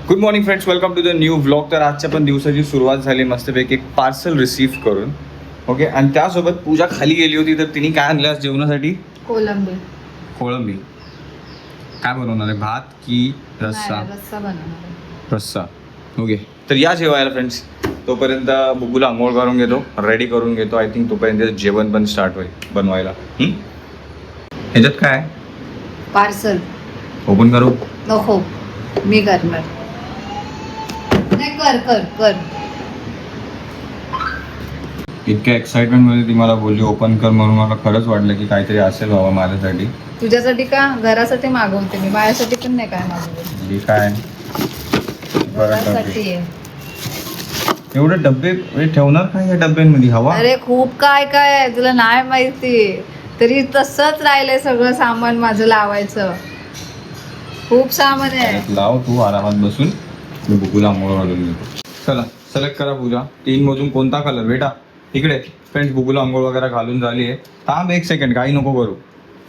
Good morning friends, welcome to the new vlog. तर आजच्या पण दिवसाची सुरुवात झाली मस्तपैकी एक पार्सल रिसीव्ह करून. ओके, आणि त्यासोबत पूजा खाली गेली होती, तर तिने काय आणलं आज जेवणासाठी? कोळंबी. काय बनवणार आहे, भात की रस्सा? रस्सा. ओके, तर या जेवायला फ्रेंड्स. तोपर्यंत बुगूला आंघोळ करून घेतो, रेडी करून घेतो. आय थिंक तोपर्यंत जेवण पण स्टार्ट होईल बनवायला. ह्याच्यात काय पार्सल ओपन करू? नको, मी करणार. नाही, कर कर कर. इतक्या एक्साइटमेंट मध्ये ती मला बोलली ओपन कर, म्हणून मला खरंच वाटलं की काहीतरी असेल बाबा माझ्यासाठी. तुझ्यासाठी का? घरासाठी मागवते मी, माझ्यासाठी पण नाही काय मागवते. हे काय घरासाठी आहे. एवढे डब्बे ठेवणार काय या डब्यांमध्ये? हवा? अरे खूप काय काय आहे, तुला नाही माहिती. तरी तसंच राहिलंय सगळं सामान माझं लावायचं. खूप सामान आहे. लाव तू आरामात बसून, मी बुकूला आंघोळ घालून घेतो. चला सिलेक्ट करा पूजा. 3 मधून कोणता कलर बेटा? इकडे फ्रेंड्स, बुकूला आंघोळ वगैरे घालून झाली आहे. थांब एक सेकंड, काही नको करू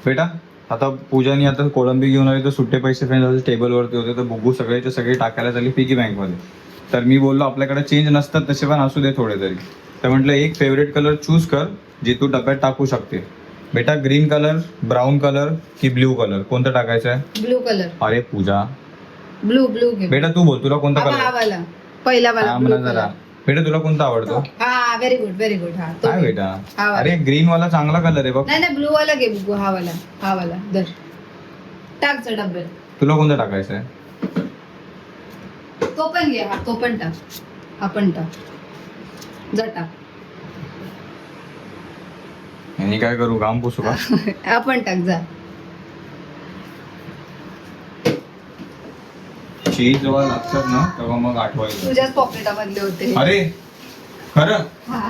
बेटा. आता पूजाने आता कोळंबी घेऊन आली, तर सुट्टे पैसे फ्रेंड्स टेबलवरती होते, तर बुगू सगळेचे सगळे टाकायला झाली पिगी बँकमध्ये. तर मी बोललो आपल्याकडे चेंज नसतात तसे, पण असू दे थोडे तरी. तर म्हटलं एक फेवरेट कलर चूज कर जे तू डब्यात टाकू शकते. बेटा ग्रीन कलर, ब्राऊन कलर की ब्ल्यू कलर, कोणतं टाकायचं आहे? Blue colour. अरे पूजा, ब्लू ब्लू घे बेटा तू बोल, तुला कोणता हा कलर? वाला, पहिला वाला हा blue मला जरा. color. बेटा तुला कोणता आवडतो? हा व्हेरी गुड व्हेरी गुड. हा तो काय घे. बेटा? हा वाला. अरे ग्रीन वाला चांगला कलर आहे बघ. नाही नाही, ब्लू वाला घे बुगू. हा वाला, हा वाला धर, टाक जा डब्यात. तुला कोणता टाकायचा आहे? तो पण घे. हा तो पण टाक, हा पण टाक, जा टाक. आणि काय करू, घाम पुसू का? हा पण टाक जा. चीज जेव्हा लागतात ना तेव्हा मग आठवायचं. तुझ्याच पॉकेटामधले होते. अरे खरं? हा.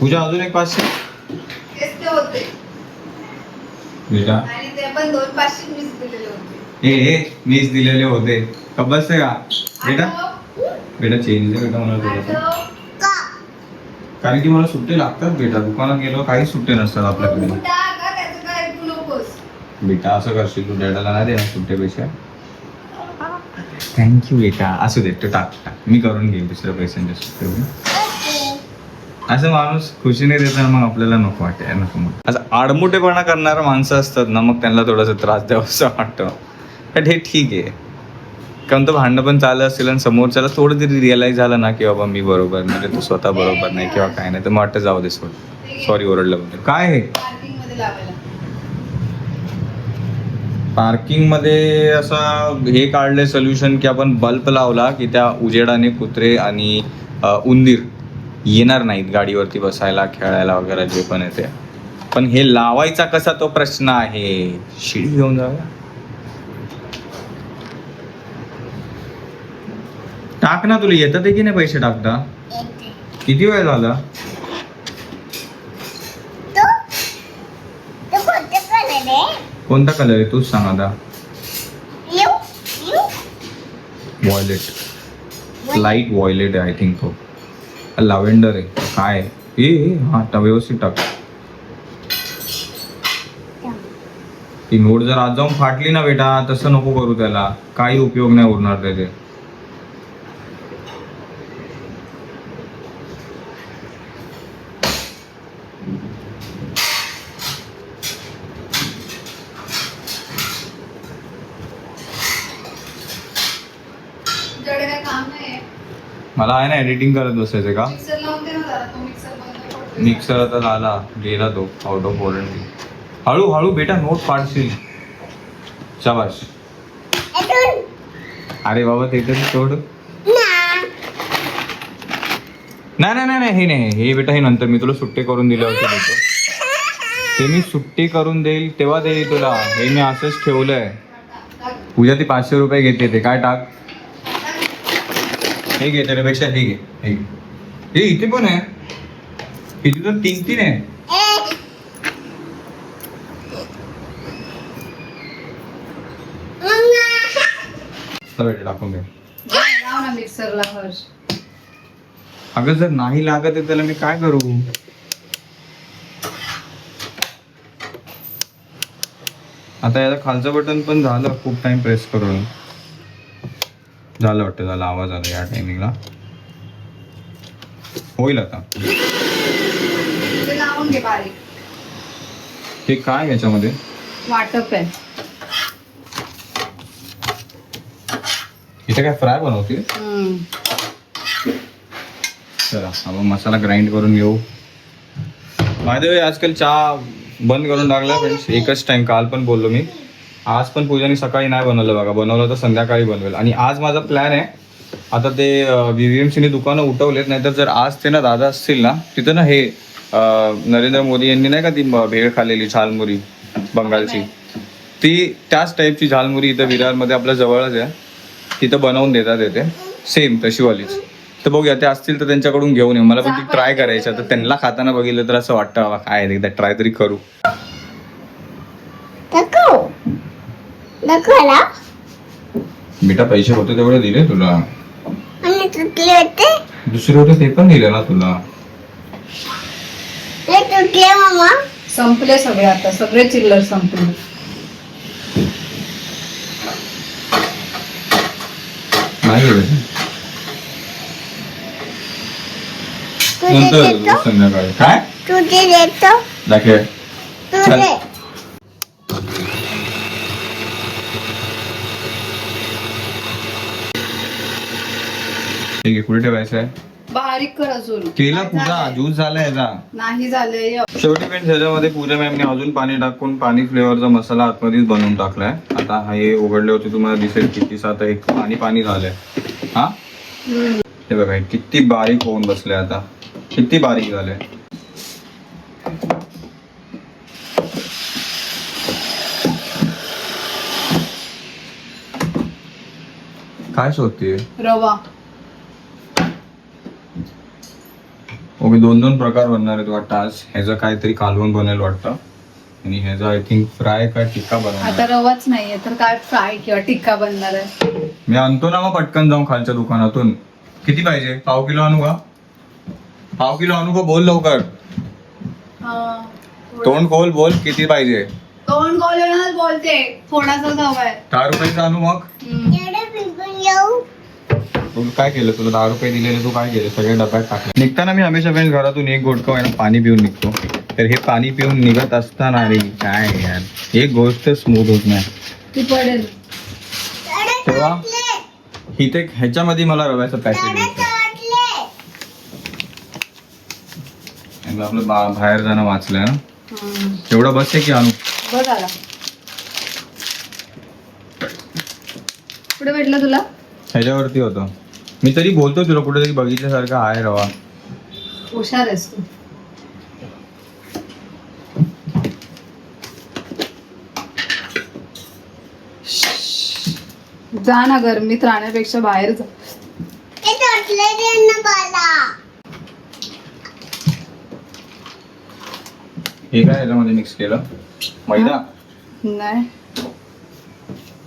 पूजा अजून एक 500 तेच ते होते, बेटा. आणि ते पण 2 500 मीच दिलेले होते. ए मीच दिलेले होते का? बसते का बेटा? आठव? बेटा चेंज दे बेटा मला थोडंसं. आठव? कारण की मला सुट्टे लागतात बेटा. दुकानात गेलो काही सुट्टे नसतात आपल्याकडे. तू टाक हा, त्याचं काय ऐकू नकोस. बेटा असं करशील तू, डॅडाला नाही देणार सुट्टे पैसे? थँक्यू बेटा. असू दे, तू टाक टाक, मी करून घेईन दुसऱ्या पैशांचे सुट्टे. असं माणूस खुशीने देताना मग आपल्याला नको वाटते, नको. मग असं आडमुठेपणा करणारा माणसं असतात ना, मग त्यांना थोडासा त्रास द्यावा असं वाटतं. बट हे ठीक आहे, कारण तो भांडणं पण चाललं असेल आणि समोरच्याला थोडं तरी रिअलाईज झालं ना की बाबा मी बरोबर, म्हणजे तू स्वतः बरोबर नाही किंवा काय नाही, तर मग वाटतं जाऊ दे सोड, सॉरी ओरडलं म्हणजे. काय आहे पार्किंग मध्ये लावायला? पार्किंग मध्ये असा हे काढले सोल्युशन की आपण बल्ब लावला की त्या उजेडाने कुत्रे आणि उंदीर येणार नाहीत गाडीवरती बसायला, खेळायला वगैरे जे पण येते. पण हे लावायचा कसा तो प्रश्न आहे. शिडी घेऊन जाऊया. टाक ना, तुला येतं ते की नाही पैसे टाकता? किती वेळ झाला? कोणता कलर आहे तूच सांग आता. व्हायलेट, लाईट व्हायलेट आहे आय थिंक. तो लॅव्हेंडर आहे काय? हा व्यवस्थित टाक. ती नोट जर आज जाऊन फाटली ना बेटा, तसं नको करू, त्याला काही उपयोग नाही उरणार त्याचे. तुझ्याकडे काय काम नाही? मला आहे ना एडिटिंग करत बसायचं का? मिक्सर लावून दे ना जरा. तो मिक्सर बंद पडतोय. मिक्सर आता झाला, गेला तो आउट ऑफ वॉरंटी. हळू हळू बेटा, नोट फाडशील. शाबाश. अरे बाबा ते तरी सोड. नाही नाही नाही हे नाही, हे बेटा हे नंतर मी तुला सुट्टे करून दिले होते देतो. ते मी सुट्टी करून देईल तेव्हा देईल तुला. हे मी असंच ठेवलंय. पूजा ती 500 रुपये घेते, ते काय टाक. हे घे, त्याच्यापेक्षा हे घे. हे इथे पण आहे, इथे तर 3 आहे. टाकून घे. लाव ना मिक्सरला हर्ष. अगं जर नाही लागत आहे त्याला मी काय करू? आता याचं खालचं बटन पण झालं, खूप टाइम प्रेस करून झालं वाटतं, झालं आवाज आला या टायमिंगला. होईल आता. ते लावून घे बारीक. हे काय याच्यामध्ये वाटप आहे. इथे काय फ्राय बनवते. हम्म. चला आपण मसाला ग्राइंड करून घेऊ. माझ्या आजकाल चहा बंद करून टाकला फ्रेंड्स, एकच टाइम. काल पण बोललो मी, आज पण पूजाने सकाळी नाही बनवलं बघा, बनवलं तर संध्याकाळी बनवेल. आणि आज माझा प्लॅन आहे, आता ते VVMCने दुकानं उठवलेत, नाहीतर जर आज ते ना दादा असतील ना तिथं ना, हे नरेंद्र मोदी यांनी नाही का ती भेळ खाल्लेली झालमुरी बंगालची, ती त्याच टाईपची झालमुरी इथं विरारमध्ये आपल्या जवळच आहे, तिथं बनवून देतात येते सेम तशीवालीच. तर बघूया ते असतील तर त्यांच्याकडून घेऊन येऊ. मला पण ती ट्राय करायची. तर त्यांना खाताना बघितलं तर असं वाटतं बाबा काय एकदा ट्राय तरी करू. बेटा पैसे होते तेवढे दिले तुला, दुसरे होते ते पण दिले ना तुला. संपले सगळे, आता सगळे चिल्लर संपले. नाही दिले. नंतर संध्याकाळी काय दाखव. चल. ठीक आहे, कुठे ठेवायचं आहे. बारीक कर अजून. केला पूजा, ज्यूस झाला याचा. नाही झाले. शेवटी फ्रेंड्स ह्याच्यामध्ये पूजा मॅमने अजून पाणी टाकून पाणी फ्लेवरचा मसाला आतमध्येच बनवून टाकलाय. आता हे उघडले होते, तुम्हाला दिसेल किती आता एक पाणी पाणी झालंय. हा हे बघा, हे किती बारीक होऊन बसले, आता किती बारीक झाले. काय शोधते. रवा. ओके, 2 प्रकार बनणार आहेत वाटतं आज. ह्याचं काहीतरी कालवण बनेल वाटतं, आणि ह्याचा आय थिंक फ्राय काय टिक्का बनवणार. आता रवाच नाहीये तर काय फ्राय किंवा टिक्का बनणार आहे. मी आणतो ना मग पटकन जाऊन खालच्या दुकानातून. किती पाहिजे, पाव किलो आणू का. पाव किलो आणू का, बोल लवकर. तोंड खोल, बोल किती पाहिजे. तोंड खोलूनच बोलते, थोडासा हवाय. 10 रुपयाचं आणू मग. तू काय केलं, तुला 10 रुपये दिलेले, तू काय केलं, सगळे डब्यात टाकले. निघताना मी हमेशा फ्रेंड्स घरातून एक घोटका आहे ना पाणी पिऊन निघतो. तर हे पाणी पिऊन निघत असताना रे काय यार, एक गोष्ट स्मूथ होत नाही. ती पडेल तेव्हा इथे ह्याच्यामध्ये मला रव्याचं पॅकेट आपलं बाहेर जाणं वाचलंय ना. एवढं बस आहे की आणू. बस आला. कुठे भेटलं तुला. ह्याच्यावरती होतं. मी तरी बोलतो तुला कुठेतरी बघितल्यासारखं आहे रवा. हुशार आहेस तू. जा ना, गरमीत राहण्यापेक्षा बाहेर जा. हे काय याच्यामध्ये मिक्स केलं, मैदा नाही,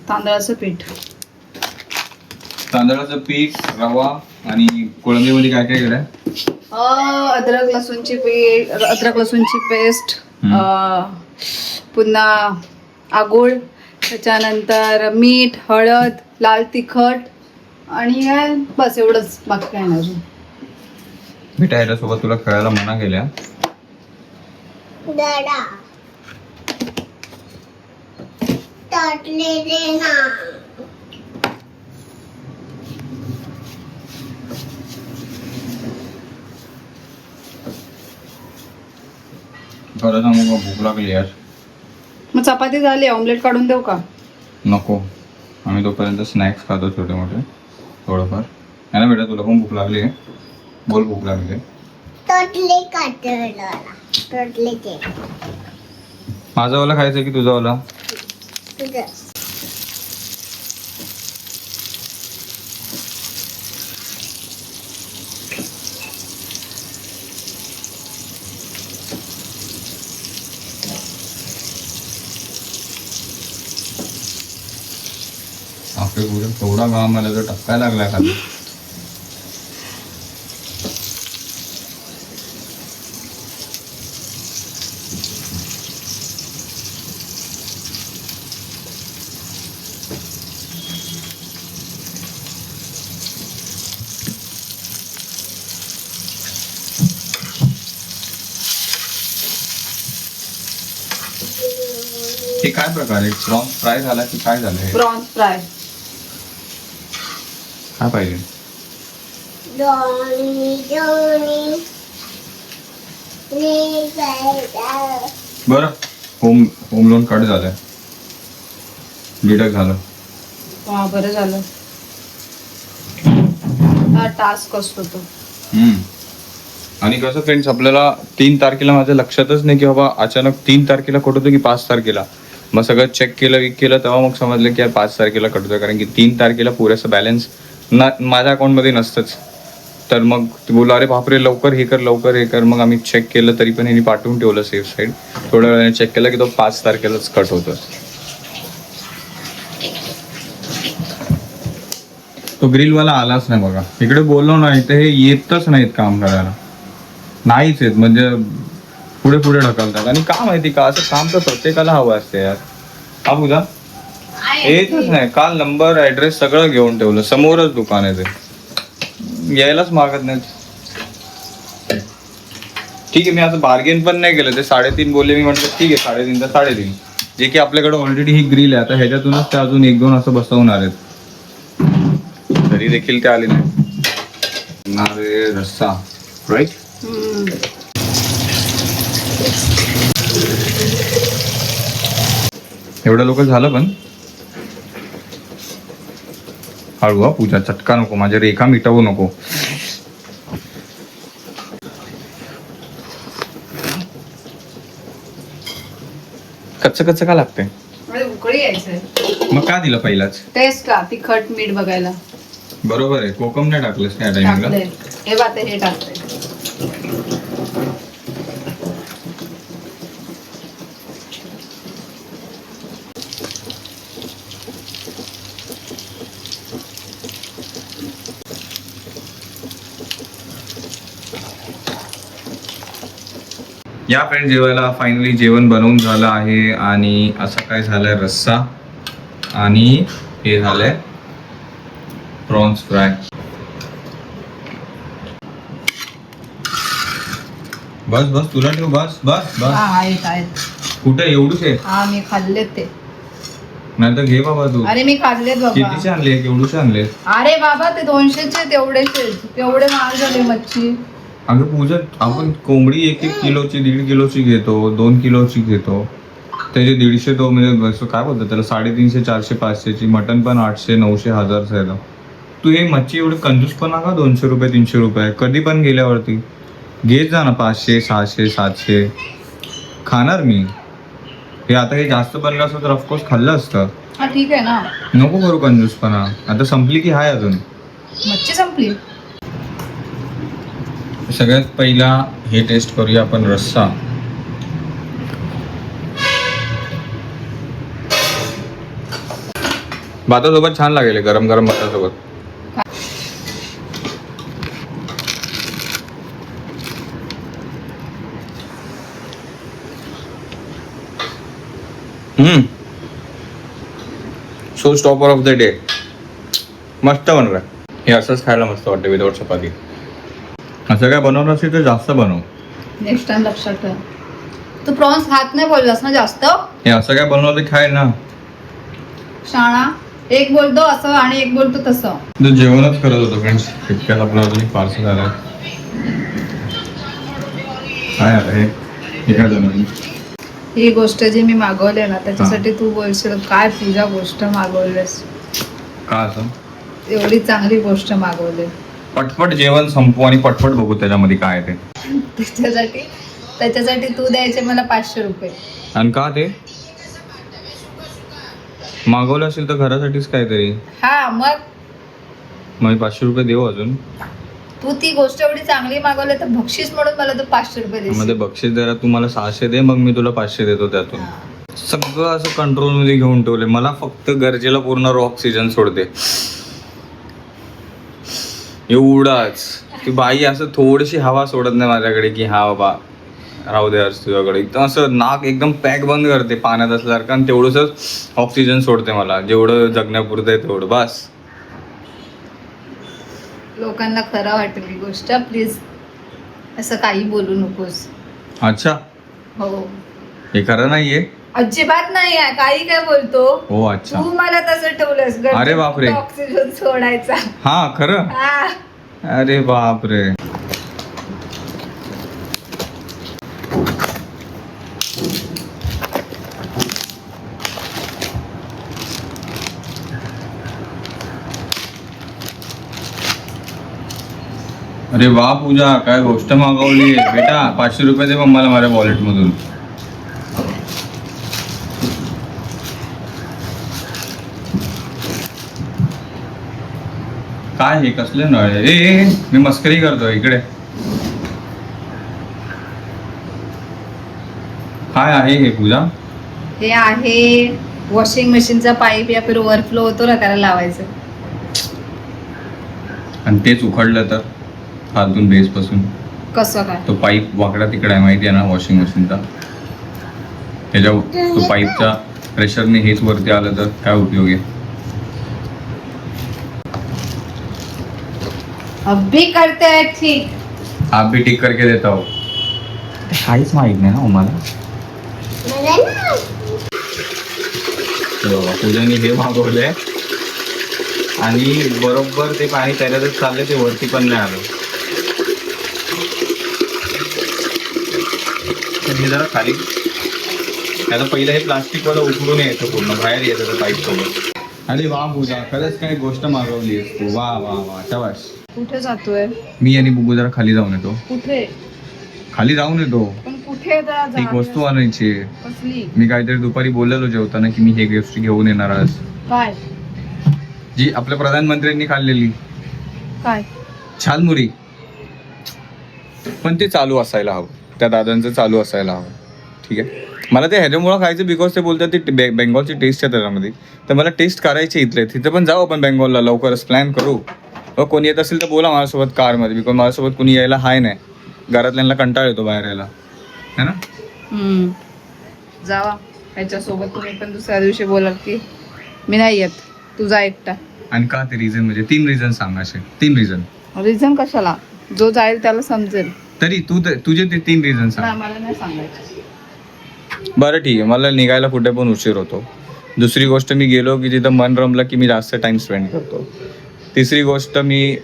तांदळाचं पीठ. तांदळाचं पीठ, रवा आणि कोळंबीमध्ये काय काय केलंय. अद्रक लसूणची पेस्ट, पुन्हा आगोळ, त्याच्यानंतर मीठ, हळद, लाल तिखट आणि काय बस एवढंच, बाकी काय नाही अजून. बेटा याच्यासोबत तुला खेळायला मना केल्या. खरं सांगू का, भूक लागली यार. मग चपाती झाली, ऑमलेट काढून देऊ का. नको, आम्ही तोपर्यंत स्नॅक्स खातो छोटे मोठे थोडंफार. है ना बेटा, तुला पण भूक लागली आहे. बोल भूक लागली. माझा वाला खायचं की तुझा वाला. आपले पुढे थोडा घाम आला तर टपकायला लागला खाली. हे काय प्रकार आहे? प्रॉन्स फ्राय झाला की काय झालं हे? Prawns fry. काय पाहिजे? बरं, होम लोन कट झालंय, डिडक्ट झालं. हा बरं झालं. हा टास्क असतो तो. आणि कसं फ्रेंड्स, आपल्याला 3 तारखेला माझ्या लक्षातच नाही की बाबा अचानक 3 तारखेला कट होतो की 5 तारखेला. मग सगळं चेक केलं तेव्हा मग समजलं की यार 5 तारखेला कट होतं, कारण की 3 तारखेला पुरेसं बॅलन्स माझ्या अकाउंटमध्ये नसतंच. तर मग ते बोललो अरे बापरे, लवकर हे कर. मग आम्ही चेक केलं, तरी पण यांनी पाठवून ठेवलं सेफ साईड. थोड्या वेळाने चेक केलं की तो 5 तारखेलाच कट होतो. तो ग्रिलवाला आलाच नाही बघा. इकडे बोललो ना, इथे हे येतच नाहीत काम करायला, नाहीच येत. म्हणजे पुढे ढकलतात. आणि का माहिती का, असं काम तर प्रत्येकाला हवं असते यार. हा पूजा येतच नाही. काल नंबर ऍड्रेस सगळं घेऊन ठेवलं, समोरच दुकान आहे ते, यायलाच मागत नाहीत. ठीक आहे, मी असं बार्गेन पण नाही केलं. ते 3.5 बोलले, मी म्हटलं ठीक आहे 3.5 तर 3.5. जे की आपल्याकडे ऑलरेडी ही ग्रिल आहे, आता ह्याच्यातूनच ते अजून 1-2 असं बसवणार आहेत. तरी देखील ते आले नाही. रस्सा राईट. एवढं लोक झालं, पण हळू हा पूजा, चटका नको, माझ्या रेखा मिटवू नको. कच्चं का लागतंय? उकळी यायचंय. मग का दिलं पहिलाच? टेस्ट का, तिखट मीठ बघायला. बरोबर आहे, कोकम नाही टाकलंस त्या टाइमिंगला? हे बाते हे टाकते. या फ्रेंड, जेवायला फायनली जेवण बनवून झालं आहे. आणि असं काय झालंय, रस्सा आणि हे झालंय प्रॉन्स फ्राय. बस तुला ठेव, बस. आहेत. कुठे एवढूच आहे? हा मी खाल्ले ते. नाही तर घे बाबा तू. अरे मी खाल्लेत बाबा. कितीचे आणले? एवढूचे आणले? अरे बाबा ते 200चे तेवढे महाग झाले मच्छी. अगं पूजा, आपण कोंबडी 1-1 किलोची, 1.5 किलोची घेतो, 2 किलोची घेतो, त्याचे 150 तो म्हणजे काय बोलतात त्याला, 350, 400, 500ची. मटन पण 800, 900, 1000चं आहे. तू हे मच्छी एवढी कंजूस पण नका. 200 रुपये, 300 रुपये कधी पण गेल्यावरती घेत जा ना. 500, 600, 700 खाणार मी. हे आता हे जास्त बनलं असतं तर ऑफकोर्स खाल्लं असतं. हा ठीक आहे ना, नको करू कंजूसपणा. आता संपली की हाय अजून? मच्छी संपली. सगळ्यात पहिला हे टेस्ट करूया आपण, रस्सा. भातासोबत छान लागेल, गरम गरम भातासोबत. Showstopper of the day. मस्त बनलं. हे असंच खायला मस्त वाटतं विदाउट चपाती. असं काय बनवलं असेल तर जास्त बनव. नेक्स्ट टाइम लक्षात ठेव. तू प्रॉन्स खात नाही बोललास ना जास्त. हे असं काय बनवलं तर खाय ना. शाळा एक बोलतो असं आणि एक बोलतो तसं. तर जेवणच करत होतो फ्रेंड्स, तितक्यात आपलं अजून पार्सल आलं. काय आलं हे काय झालं? ही गोष्ट जी मी मागवले ना, त्याच्यासाठी तू बोलशील काय पूजा गोष्ट मागवलीस. का असं? एवढी चांगली गोष्ट मागवली. पटपट जेवण संपू आणि पटपट बघू त्याच्यामध्ये काय आहे ते. त्याच्यासाठी तू द्यायचे मला 500 रुपये. आणि का ते मागवलं असेल तर घरासाठीच काहीतरी. हा मग 500 रुपये देऊ अजून. तू ती गोष्ट एवढी चांगली मागवली तर बक्षीस म्हणून मला तू 500 रुपये देशील. मध्ये बक्षीस द्यायला तू मला 600 दे, मग मी तुला 500 देतो त्यातून. सगळं असं कंट्रोल मध्ये घेऊन ठेवले. मला फक्त गरजेला पूर्ण ऑक्सिजन सोडते एवढाच. ती बाई असं थोडीशी हवा सोडत नाही माझ्याकडे की हा बाबा राहू दे अर्ज तुझ्याकडे. एकदम असं नाक एकदम पॅक बंद करते पाण्यात असल्यासारखं, आणि तेवढंच ऑक्सिजन सोडते मला, जेवढं जगण्यापुरतं आहे तेवढं बस. लोकांना खरं वाटेल ही गोष्ट. प्लीज असं काही बोलू नकोस. अच्छा, हो हे खरं नाहीये. अजिबात नाही आहे, काही काय बोलतो. हो अच्छा. तू मला तसं ठेवलंस अरे बापरे. ऑक्सिजन सोडायचा. हा खरं. हा. अरे बापरे. अरे वा पूजा, काय गोष्ट मागवली बेटा. 500 रुपये दे मम्माला माझ्या वॉलेट मधून. काय हे कसले नळ? ए मी मस्करी करतोय इकडे. काय आहे हे पूजा? हे आहे वॉशिंग मशीनचा पाईप या फिर ओव्हरफ्लो होतो ना, त्याला लावायचं. आणि तेच उखडलं तर हातून बेस पासून कसं काय? तो पाईप वाकडा तिकडे आहे माहिती आहे ना वॉशिंग मशीनचा. त्याच्या तो पाईपच्या प्रेशरने हेच वरती आलं तर काय उपयोग आहे? अभी करते हैं ठीक. आप भी ठीक करके देता हो. काहीच माहित नाही ना मला. पूजाने हे मागवलंय आणि बरोबर ते पाणी त्याच्यातच चाललंय, ते वरती पण नाही आलं. हे जरा खाली त्याला पहिलं हे प्लास्टिक वाला उघडून यायचं, पूर्ण बाहेर यायचं पाईप सोबत. अरे वा पूजा, खरंच काय गोष्ट मागवली तू. वा वा वा शाबास. कुठे जातोय? मी आणि बुबू जरा खाली जाऊन येतो. कुठे? खाली जाऊन येतो. पण कुठे एक वस्तू आणायची. कसली? मी काहीतरी दुपारी बोललेलो जेवताना की मी हे गोष्टी घेऊन येणार आज. काय? जी आपल्या प्रधानमंत्र्यांनी खाल्लेली काय? छालमुरी. पण ते चालू असायला हवं, त्या दादांचं चालू असायला हवं. ठीक आहे. मला ते ह्याच्यामुळं खायचं बिकॉज ते बोलतात ती बेंगॉलची टेस्ट आहे त्याच्यामध्ये. तर मला टेस्ट करायची इथले. तिथे पण जाऊ आपण बेंगॉलला लवकरच प्लॅन करू. कोणी येत असेल तर बोला माझ्यासोबत कारमध्ये, बिकॉज माझ्यासोबत कोणी यायला हाय नाही. घरातल्यांना कंटाळ येतो बाहेर यायला है ना. जावा ह्याच्यासोबत. तुम्ही पण दुसऱ्या दिवशी बोलाल की मी नाही येत, तुझा एकटा. आणि का ते रिझन म्हणजे 3 रिझन सांग. असे 3 रिझन. रिझन कशाला? जो जाईल त्याला समजेल. तरी तुझे ते 3 रिझन नाही, सांग. मला नाही सांगायचं. बरं ठीक आहे. मला निघायला कुठे पण उशीर होतो. दुसरी गोष्ट, मी गेलो की तिथं मन रमलं की मी जास्त टाइम स्पेंड करतो. तिसरी गोष्ट, मी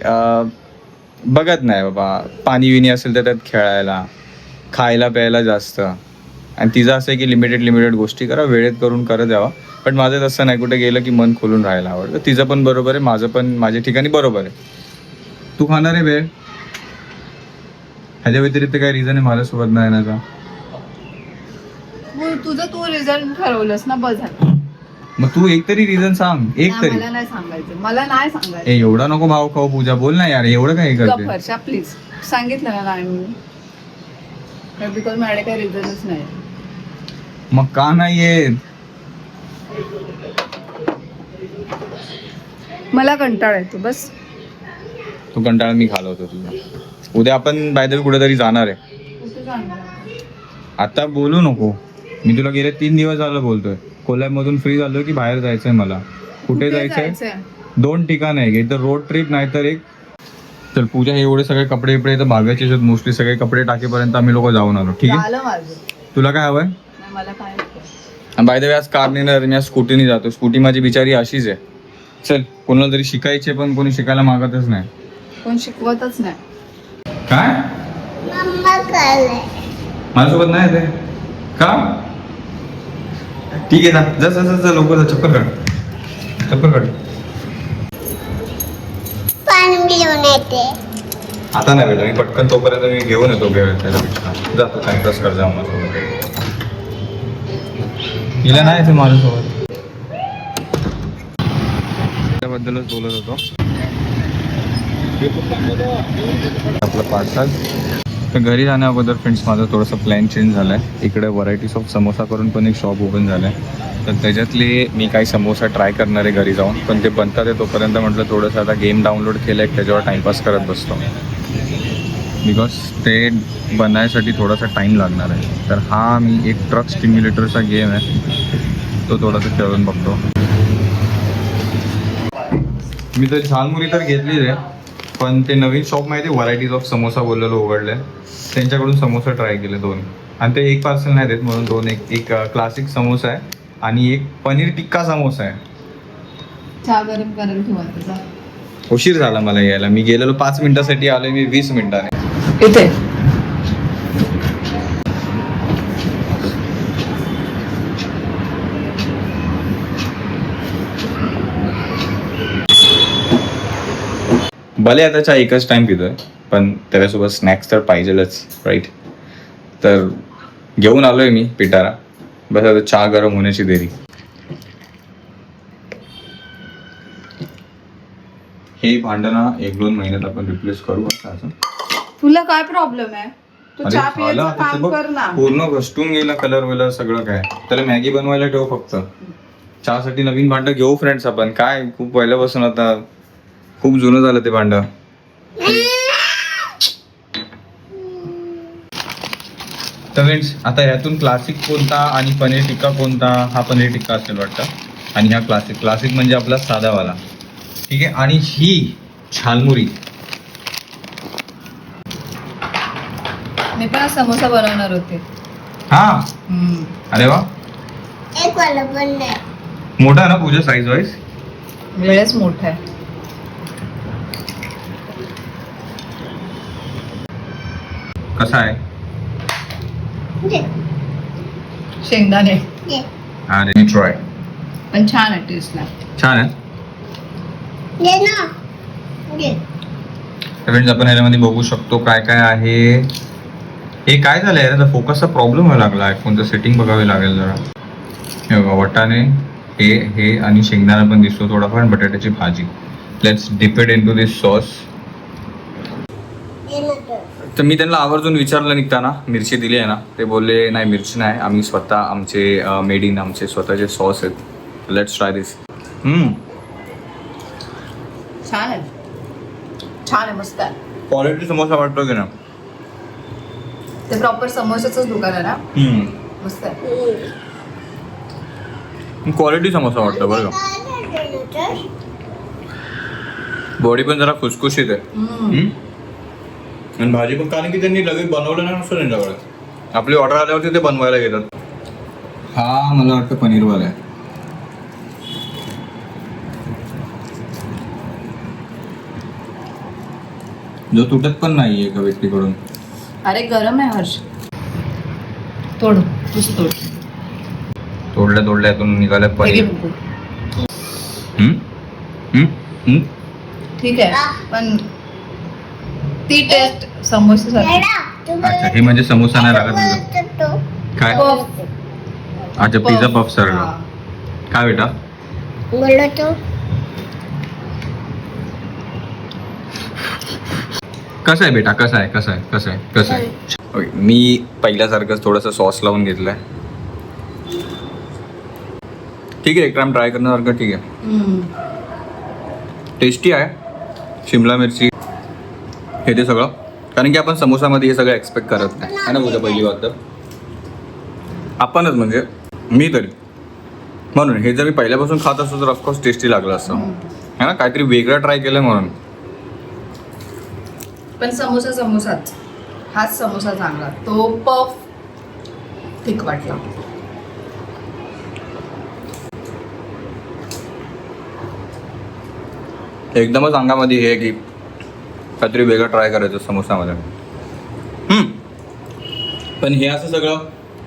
बघत नाही बाबा. पाणी विणी असेल तर त्यात खेळायला, खायला प्यायला जास्त. आणि तिचं असं आहे की लिमिटेड गोष्टी करा, वेळेत करून करत यावा. पण माझं तसं नाही. कुठे गेलं की मन खोलून राहायला आवडतं. तिचं पण बरोबर आहे, माझं पण माझ्या ठिकाणी बरोबर आहे. तू खाणार आहे वेळ? ह्याच्या व्यतिरिक्त काय रिझन आहे माझ्यासोबत नाही येण्याचा? तुझं तू रिझन ठरवलंस ना, बस झालं. मग तू एक तरी रिझन सांग. एक नाही, तरी. मला नाही सांगायचं. मला नाही सांगायचं. एवढा नको भाव खाऊ पूजा. बोल ना यार, एवढं काय करते? गप्प प्लीज. सांगितलं ना नाही मी. बिकॉज माझ्याकडे काही रिझनच नाही. मग का नाही येत? मला कंटाळा येतो बस. तू कंटाळा मी घालवतो तुझा. उद्या आपण बायदल कुठेतरी जाणार आहे. कुठे जाणार? आता बोलू नको. मी तुला गेले 3 दिवस झालं बोलतोय. कोल्हापूरमधून फ्री झालो की बाहेर जायचंय मला. कुठे जायचंय? 2 ठिकाण आहे. एक तर रोड ट्रिप, नाही तर एक. तर पूजा, हे एवढे सगळे कपडे बिपडे तर भागायचे आहेत. मोस्टली सगळे कपडे टाकेपर्यंत आम्ही लोक जाऊन आलो. ठीक आहे. झालं माझं. तुला काय हवंय? नाही, मला काय नको. बाय द वे आज कार नेणार, मी आज स्कूटीने जातो. स्कूटी माझी बिचारी अशीच आहे. चल, कोणाला तरी शिकायचे पण कोणी शिकायला मागतच नाही. कोण शिकवतच नाही. काय? माझ्यासोबत नाही येते का? ठीक आहे ना, जा लवकर जा. चक्कर काढ. आता नाही बेटा, मी पटकन तोपर्यंत मी घेऊन येतो. त्याच्यापेक्षा जातो टाइमपास कर जा माझ्यासोबत. हिला नाही येते माझ्यासोबत. त्याबद्दलच बोलत होतो. आपलं पार्सल. तर घरी जाण्या अगोदर फ्रेंड्स माझा थोडासा प्लॅन चेंज झाला आहे. इकडे व्हरायटीज ऑफ समोसा करून पण एक शॉप ओपन झालं आहे. तर त्याच्यातले मी काही समोसा ट्राय करणार आहे घरी जाऊन. पण ते बनतात आहे तोपर्यंत म्हटलं थोडंसं आता गेम डाउनलोड केलं आहे, त्याच्यावर टाईमपास करत बसतो. बिकॉज ते बनायसाठी थोडासा टाईम लागणार आहे. तर हा मी एक ट्रक स्टिम्युलेटरचा गेम आहे, तो थोडासा खेळून बघतो. मी तर झालमुरी तर घेतलीच आहे, पण ते नवीन शॉप माहिती आहे व्हरायटीज ऑफ समोसा बोललेलं उघडलं आहे, त्यांच्याकडून समोसा ट्राय केले 2. आणि ते एक पार्सल नाही देत म्हणून दोन, एक क्लासिक समोसा आहे आणि एक पनीर टिक्का समोसा आहे. चहा गरम करायला ठेवा त्याचा. उशीर झाला मला यायला. मी गेलेलो 5 मिनिटासाठी, आलोय मी 20 मिनिटाने. इथे भले आता चहा एकच टाइम पितोय, पण त्याच्यासोबत स्नॅक्स तर पाहिजेलच, राईट? तर घेऊन आलोय मी पिटारा. बस आता चहा गरम होण्याची देरी. हे भांडं ना 1-2 महिन्यात आपण रिप्लेस करू असं. तुला काय प्रॉब्लेम आहे? तू अरे चहा झालं पिण्याचं आता ते काम बघ, कर ना. पूर्ण घसटून गेला कलर वलर सगळं. काय त्याला मॅगी बनवायला ठेव फक्त. चहासाठी नवीन भांडं घेऊ फ्रेंड्स आपण. काय खूप पहिल्यापासून आता खूप जुनं झालं ते भांडं. तर फ्रेंड्स आता ह्यातून क्लासिक कोणता आणि पनीर टिक्का कोणता? हा पनीर टिक्का असेल वाटतं. आणि हा क्लासिक म्हणजे आपला साधावाला. ठीक आहे. आणि ही झालमुरी. मी पण आज समोसा बनवणार होते. हा, हम्म. अरे वा, एक वाला पण नाही. मोठा आहे ना पूजा साईज वाईज? वेळच मोठा आहे. कसा आहे? दे, शेंगदाणे दे, अरे ट्राय. पण छान आहे टेस्टला. छान आहे. दे ना. दे. फ्रेंड्स आपण ह्याच्यामध्ये बघू शकतो काय काय आहे. हे काय झालंय याचा फोकसचा प्रॉब्लेम व्हायला लागला. कोणतं सेटिंग बघावी लागेल जरा. हे बघा, वाटाणे, हे आणि शेंगदाणा पण दिसतो थोडाफार, आणि बटाट्याची भाजी. Let's dip it into this sauce. दे ना तर. तर मी त्यांना आवर्जून विचारलं निघताना, मिरची दिली आहे ना? ते बोलले नाही मिरची नाही, आम्ही स्वतः आमचे मेड इन आमचे स्वतःचे सॉस आहेत. लेट्स ट्राय दिस. छान आहे. छान आहे, मस्त आहे. क्वालिटी समोसा वाटतो की ना? ते प्रॉपर समोसाचंच दुकान आहे ना. मस्त आहे. क्वालिटी समोसा वाटतो बरं का. काय दे ना तर. बॉडी पण जरा खुसखुशीत आहे. हम्म. आणि भाजी पण, कारण की त्यांनी लगेच बनवलं नाही नसतं त्यांच्याकडे. आपली ऑर्डर आल्यावरती ते बनवायला घेतात. हा मला वाटतं पनीरवाला आहे. जो तुटत पण नाही एका व्यक्तीकडून. अरे गरम आहे हर्ष. तोड, तुझ तोड. तोडल्या यातून निघाल्यात हे घे पनीर. बघू. हम्म? हम्म? हम्म? ठीक आहे, पण ती टेस्ट समोसासारखी. येडा, तू अच्छा, हे म्हणजे समोसा नाही लागत तुझं. बोलतो तो. काय? पफ. अच्छा, पिझ्झा पफ सर. हा. काय बेटा? बोलतो. कसं आहे बेटा? कसं आहे? ओके, मी पहिल्यासारखंच थोडंसं सॉस लावून घेतलंय. ठीक आहे, एक टाइम ट्राय करण्यासारखं. ठीक आहे, हम्म. टेस्टी आहे. शिमला मिरची हे ते सगळं, कारण की आपण समोसामध्ये हे सगळं एक्सपेक्ट करत नाही है ना पूजा. पहिली बात तर आपणच म्हणजे मी तरी, म्हणून हे जर मी पहिल्यापासून खात असतो तर ऑफकोर्स टेस्टी लागलं असतं है ना. काहीतरी वेगळं ट्राय केलं म्हणून. पण समोसाच. हाच समोसा चांगला. तो पफ ठीक वाटला. एकदमच अंगामध्ये हे की काहीतरी वेगळं ट्राय करायचं समोसामध्ये. पण हे असं सगळं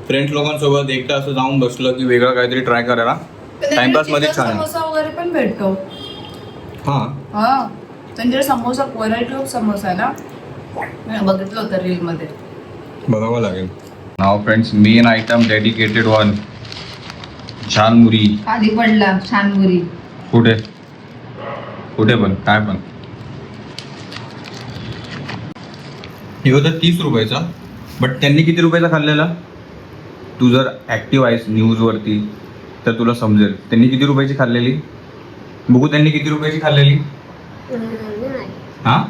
फ्रेंड्स लोकांसोबत एकटं असं जाऊन बसलं की वेगळं काहीतरी ट्राय करायला टाइमपास मध्ये छान आहे. समोसा वगैरे पण भेटतो. हां, हा, त्यांच्याकडे समोसा, व्हरायटी ऑफ समोसा आहे ना. मी बघितलं होतं रील मध्ये. बघावं लागेल. नाव friends, main item dedicated one, jhalmuri. खाली पडला छान मुरी. कुठे पण काय पण. हे होतं 30 रुपयाचा, बट त्यांनी किती रुपयाचा खाल्लेला? तू जर ॲक्टिव्ह आहेस न्यूजवरती तर तुला समजेल त्यांनी किती रुपयाची खाल्लेली. बघू त्यांनी किती रुपयाची खाल्लेली. हा,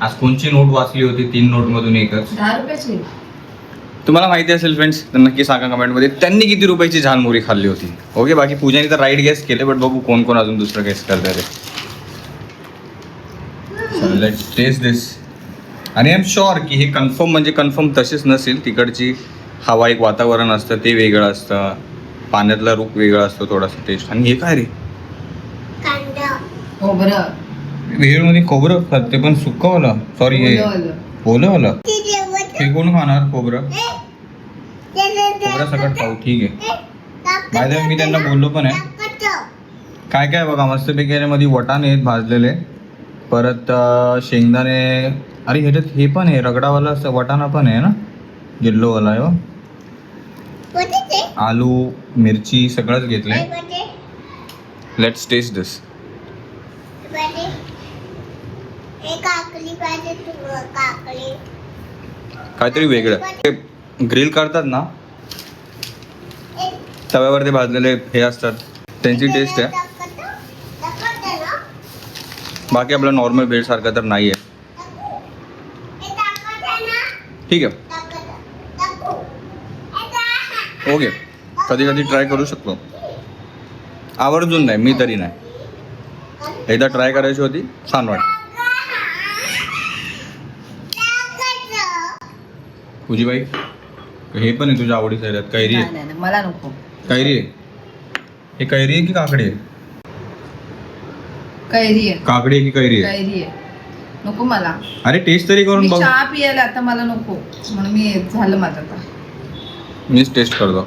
आज कोणची नोट वाचली होती? 3 नोटमधून एकच. 10 रुपयाची. तुम्हाला माहिती असेल फ्रेंड्स तर नक्की सांगा कमेंटमध्ये त्यांनी किती रुपयाची झालमुरी खाल्ली होती. ओके, बाकी पूजाने तर राईट गेस केले, बट बघू कोण कोण अजून दुसरं गेस करतात ते. लेट्स टेस्ट दिस. आणि आय एम शुअर की हे कन्फर्म म्हणजे कन्फर्म तसेच नसेल. तिकडची हवा एक वातावरण असतं ते वेगळं असतं, पाण्यातला रूप वेगळा असतो थोडासा टेस्ट. आणि हे काय रे, कांदा खोबरं भेळमध्ये खोबरं खात ते पण सुकवलं, सॉरी हे ओलं ओलं. ते जेवत हे कोण खाणार खोबरं? ते खोबरं सकट खाऊ, ठीक आहे. माझ्या मी त्यांना बोललो पण आहे काय काय बघा मस्तपैकी याच्यामध्ये वटाणे आहेत भाजलेले, परत शेंगदाणे. अरे ह्याच्यात हे पण आहे रगडावाला असं वटाणा पण आहे ना, येल्लोवाला आहे हो. आलू मिरची सगळंच घेतलंय. लेट्स टेस्ट दिस. काकडी पाहिजे तुला, काकडी काहीतरी वेगळं ग्रिल करतात ना तव्यावर ते भाजलेले हे असतात, त्यांची टेस्ट आहे. बाकी आपलं नॉर्मल भेळ सारखं तर नाही आहे. ठीक आहे, ओके. कधी कधी ट्राय करू शकतो, आवर्जून नाही, मी तरी नाही. एकदा ट्राय करायची होती, छान वाटत. पूजीबाई हे पण आहे तुझ्या आवडीचं आहे, कैरी आहे. नाही, नाही, मला नको. कैरी आहे, हे कैरी आहे की काकडी आहे? कैरी आहे. काकडी आहे की कैरी आहे? कैरी आहे, नको मला. अरे टेस्ट तरी करून मी बघ. चहा पियाला आता, मला नको म्हणून मी झालं माझं आता. मीच टेस्ट करतो.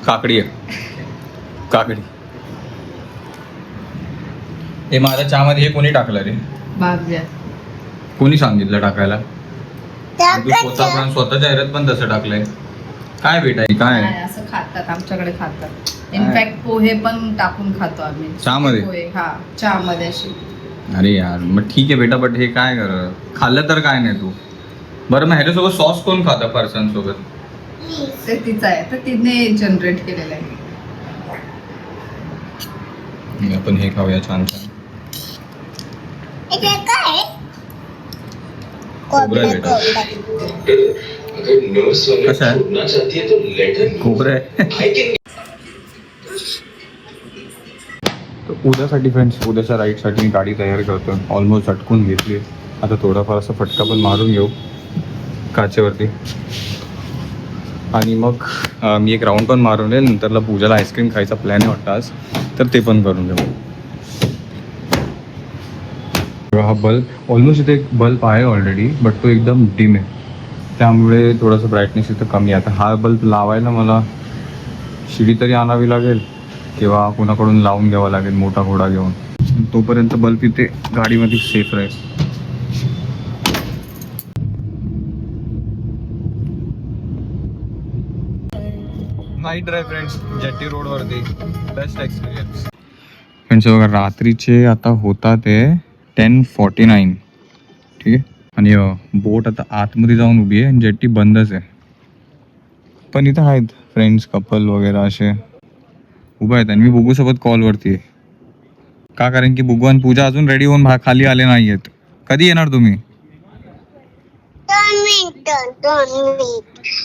काकडी आहे, काकडी. हे माझ्या चहामध्ये हे कोणी टाकलं रे? भाज्या कोणी सांगितलं टाकायला? तू स्वतःच्या ह्याच्यात पण तसं टाकलंय. काय बेटा हे काय नाही, असं खातात आमच्याकडे, खातात. इनफॅक्ट पोहे पण टाकून खातो आम्ही चहामध्ये? पोहे, हा, चहामध्ये अशी. अरे यार मग ठीक आहे बेटा, बट हे काय कर खाल्लं तर काय नाही तू. बरं मग ह्याच्यासोबत सॉस कोण खातं फरसाणसोबत? ते तिचं आहे, तर तिने जनरेट केलेलं आहे. आपण हे खाऊया छान छान. खोबरं आहे बेटा. कसं आहे? खोबरं आहे. उद्यासाठी फ्रेंड्स, उद्याच्या राईडसाठी मी गाडी तयार करतो. ऑलमोस्ट झटकून घेतली. आता थोडाफार असा फटका पण मारून घेऊ काचेवरती, आणि मग मी एक राऊंड पण मारून येईल. नंतरला पूजाला आईस्क्रीम खायचा प्लॅन आहे वाटतं आज, तर ते पण करून घेऊ. हा बल्ब ऑलमोस्ट इथे एक बल्ब आहे ऑलरेडी, बट तो एकदम डिम आहे, त्यामुळे थोडंसं ब्राईटनेस इथं कमी आहे. आता हा बल्ब लावायला मला शिडी तरी आणावी लागेल किंवा कोणाकडून लावून घ्यावा लागेल मोठा घोडा घेऊन. तोपर्यंत बल्ब इथे गाडीमध्ये सेफ राहील. नाईट ड्राईव्ह फ्रेंड्स, जेटी रोडवरती बेस्ट एक्सपिरियन्स. फ्रेंड्स बघा रात्रीचे आता होतात ते 10:49, ठीक आहे. आणि बोट आता आतमध्ये जाऊन उभी आहे आणि जेट्टी बंदच आहे. पण इथं आहेत फ्रेंड्स कपल वगैरे असे उभं आहेत. आणि मी बुगूसोबत कॉलवरती आहे. का, कारण की बुगू आणि पूजा अजून रेडी होऊन खाली आले नाही आहेत. कधी येणार तुम्ही?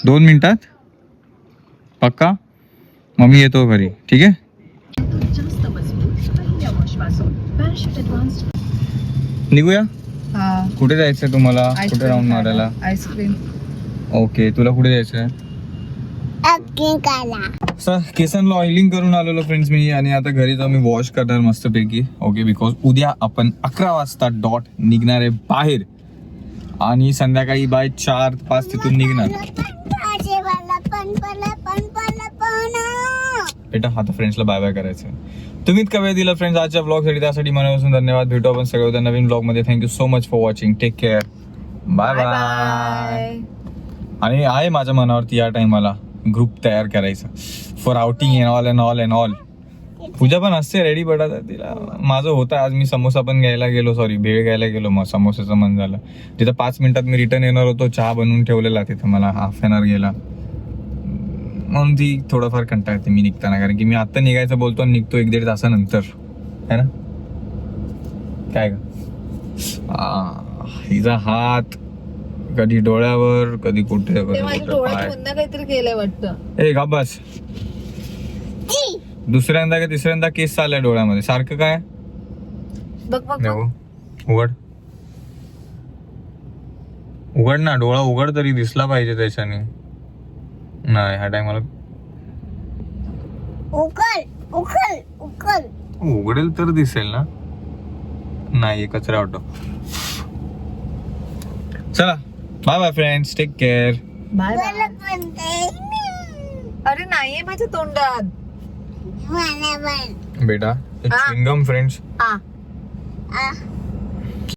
2 मिनिटात पक्का? मग मी येतो घरी, ठीक आहे. निघूया. हा, कुठे जायचंय तुम्हाला? कुठे राऊंड मारायला? आईस्क्रीम. ओके, तुला कुठे जायचंय? केसांना ऑइलिंग करून आलेलो फ्रेंड्स मी, आणि आता घरी जाऊन मी वॉश करणार मस्तपैकी. ओके, बिकॉज उद्या आपण 11 वाजता डॉट निघणार आहे बाहेर, आणि संध्याकाळी बाय 4-5 तिथून निघणार. बेटा आता फ्रेंड्सला बाय बाय करायचं. तुम्ही इतका वेळ दिला फ्रेंड्स आजच्या ब्लॉगसाठी, त्यासाठी मनापासून धन्यवाद. भेटू आपण सगळे उद्या नवीन ब्लॉगमध्ये. Thank you so much for watching. Take care, bye bye. आणि आहे माझ्या मनावरती या टाइमाला ग्रुप तयार करायचा for outing and all and all and all. Puja पण असते रेडी, बट आता तिला माझं होतं. आज मी समोसा पण घ्यायला गेलो, सॉरी भेळ घ्यायला गेलो, मग समोसाचं मन झालं. तिथं 5 मिनिटात मी रिटर्न येणार होतो, चहा बनवून ठेवलेला तिथं, मला हाफ एन आवर गेला, म्हणून ती थोडंफार कंटाळते मी निघताना. कारण की मी आत्ता निघायचं बोलतो आणि निघतो 1-1.5 तासानंतर, है ना? काय का हिचा हात कधी डोळ्यावर, कधी कुठे, कधी कुठे. काहीतरी केलंय वाटतं. ए गा बस. दुसऱ्यांदा का तिसऱ्यांदा केस चाललाय डोळ्यामध्ये सारखं. काय बघ बघ उघड. उघड ना, डोळा उघड तरी दिसला पाहिजे त्याच्याने. नाही ह्या टायमाला उकल उकल उकल. उघडेल तर दिसेल ना. नाही कचरा वाटतो. चला bye bye friends, take care. Bye मला पण ते अरे नाहीये माझ्या तोंडात. मला पण बेटा च्युइंगम फ्रेंड्स. हा आ